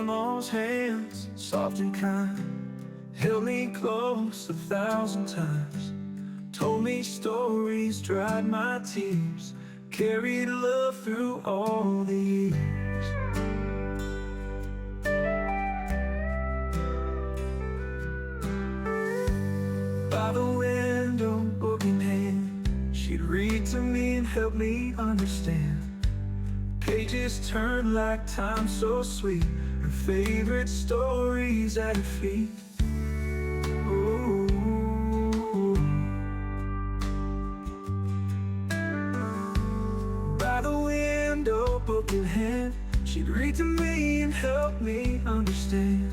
Grandma's hands, soft and kind, held me close 1,000 times, told me stories, dried my tears, carried love through all the years. By the window, book in hand, she'd read to me and help me understand. Pages turned like time so sweet, her favorite stories at her feet. Ooh. By the window, book in hand, she'd read to me and help me understand.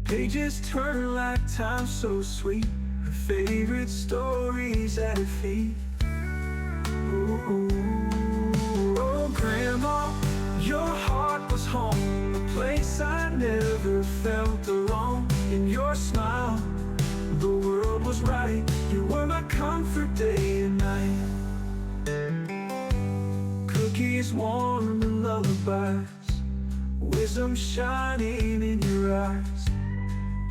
Pages turned like time so sweet, her favorite stories at her feet. Ooh. Oh, Grandma, your heart was home, a place I never felt alone. In your smile, the world was right. You were my comfort day and night. Cookies warm and lullabies, wisdom shining in your eyes.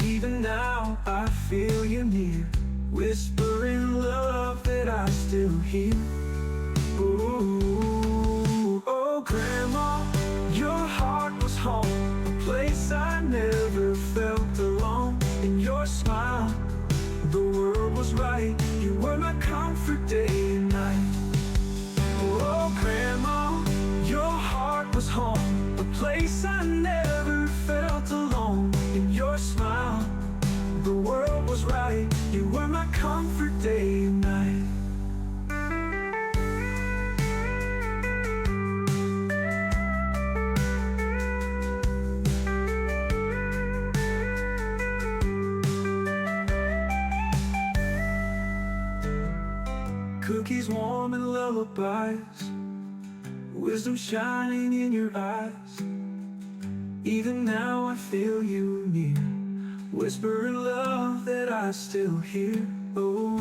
Even now I feel you near, whispering love that I still hear. Ooh, oh Grandma, your heart was home, a place I never felt alone. In your smile, the world was right. You were my comfort day and night. Oh Grandma, your heart was home, a place I never felt alone. In your smile, the world was right. You were my comfort day and night. Cookies warm and lullabies, wisdom shining in your eyes. Even now I feel you near, whispering love that I still hear. Oh.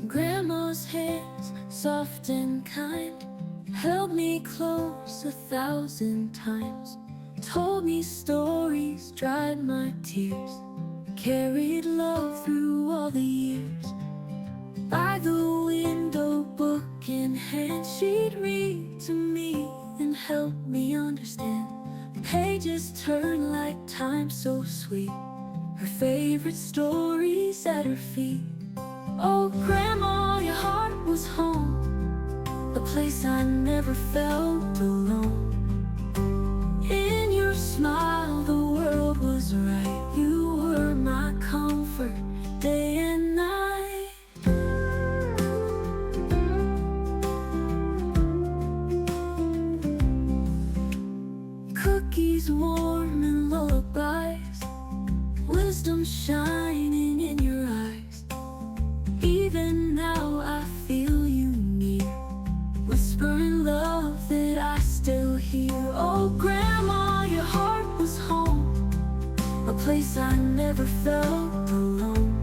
Grandma's hands, soft and kind, held me close 1,000 times, told me stories, dried my tears, carried love through all the years. By the window, book in hand, she'd read to me and help me understand. The pages turned like time so sweet, her favorite stories at her feet. Oh Grandma, your heart was home, a place I never felt alone. In your smile, the world was right. You were my comfort day and night. Cookies warm and lullabies, wisdom shining in your eyes. Even now I feel you near, whispering love that I still hear. Oh Grandma, your heart was home, a place I never felt alone.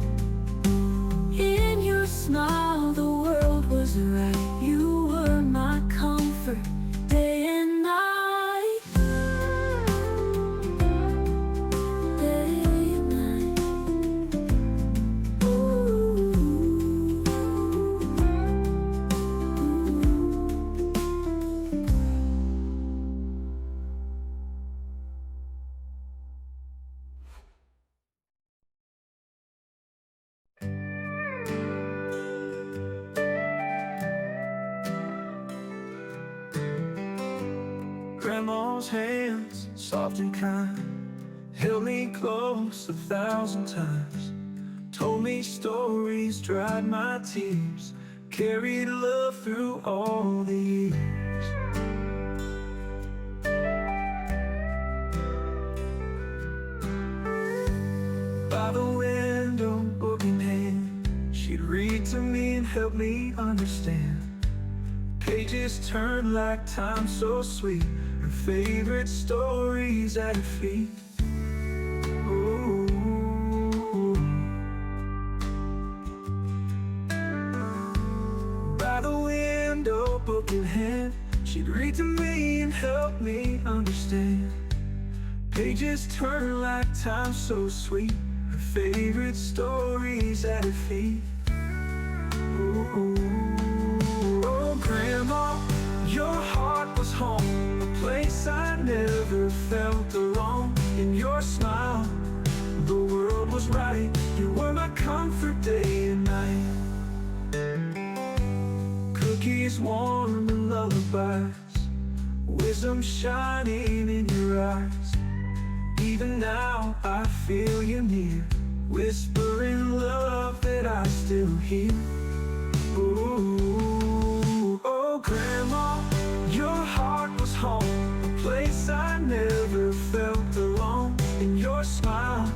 In your smile, the world was right. You were my comfort day and night. Day and night. Grandma's hands, soft and kind, held me close 1,000 times, told me stories, dried my tears, carried love through all the years. help me understand. Pages turn like time so sweet. Her favorite stories at her feet. Oh. By the window, book in hand, she'd read to me and help me understand. Pages turn like time so sweet. Her favorite stories at her feet. Oh, Grandma, your heart was home, a place I never felt alone. In your smile, the world was right. You were my comfort day and night. Cookies warm and lullabies, wisdom shining in your eyes. Even now I feel you near, whispering love that I still hear. Ooh, oh Grandma, your heart was home, a place I never felt alone. In your smile,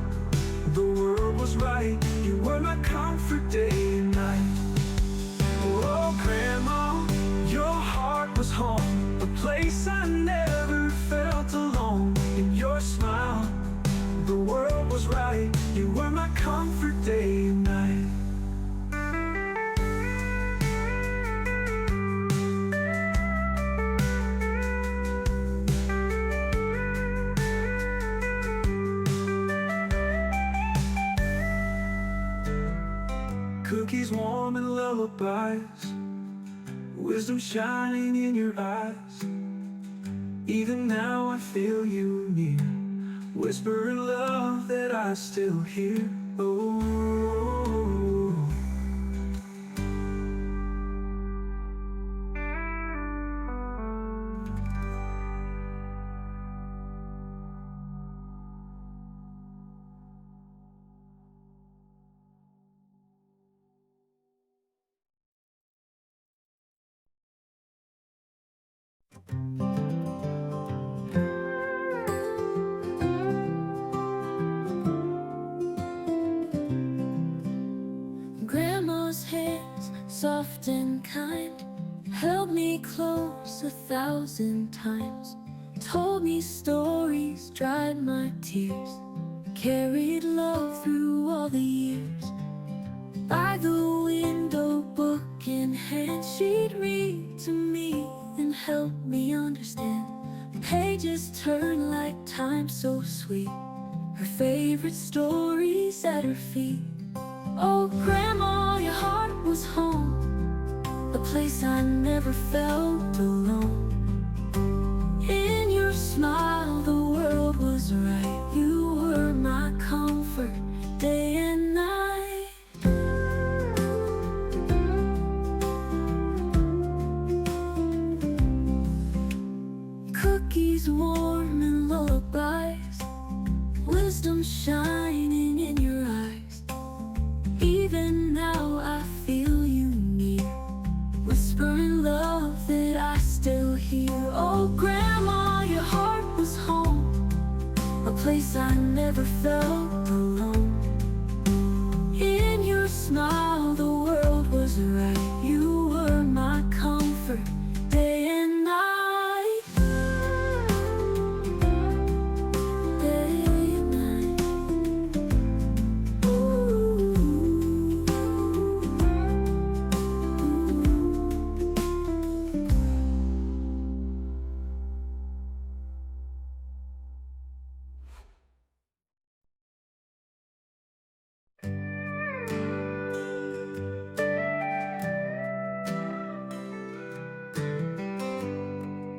the world was right. You were my comfort day and night. Oh Grandma, your heart was home, a place I never felt alone. In your smile, the world was right. You were my comfort day and night. Cookies warm and lullabies, wisdom shining in your eyes. Even now I feel you near, whispering love that I still hear. Oh. Grandma's hands, soft and kind, held me close 1,000 times. Told me stories, dried my tears, carried love through all the years. By the window, book in hand, she'd read to me and help me understand. Pages turn like time so sweet, her favorite stories at her feet. Oh Grandma, your heart was home, a place I never felt alone. In your smile, the world was right. You were my comfort day and night. Cookies warm and lullabies, wisdom shining in your eyes. Even now I feel you near, whispering love that I still hear. Oh Grandma, your heart was home, a place I never felt alone. In your smile, the world was right. You were my comfort day and night. Day and night.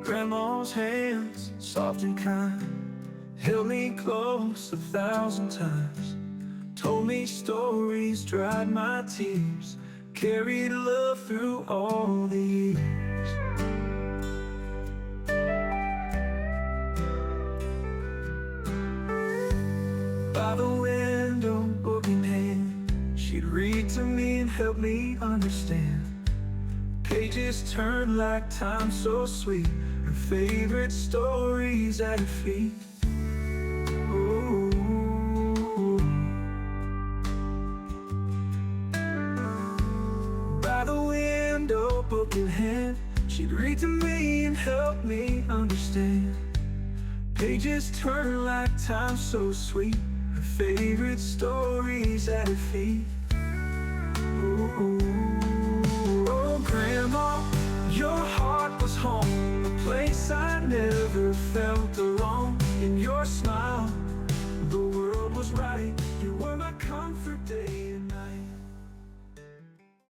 Grandma's hands, soft and kind, held me close 1,000 times. Told me stories, dried my tears, carried love through all the years. By the window, book in hand, she'd read to me and help me understand. Pages turn like time so sweet, her favorite stories at her feet. Ooh. By the She'd read to me and help me understand. Pages turn like time so sweet. Her favorite stories at her feet. Oh, Grandma, your heart was home, a place I never felt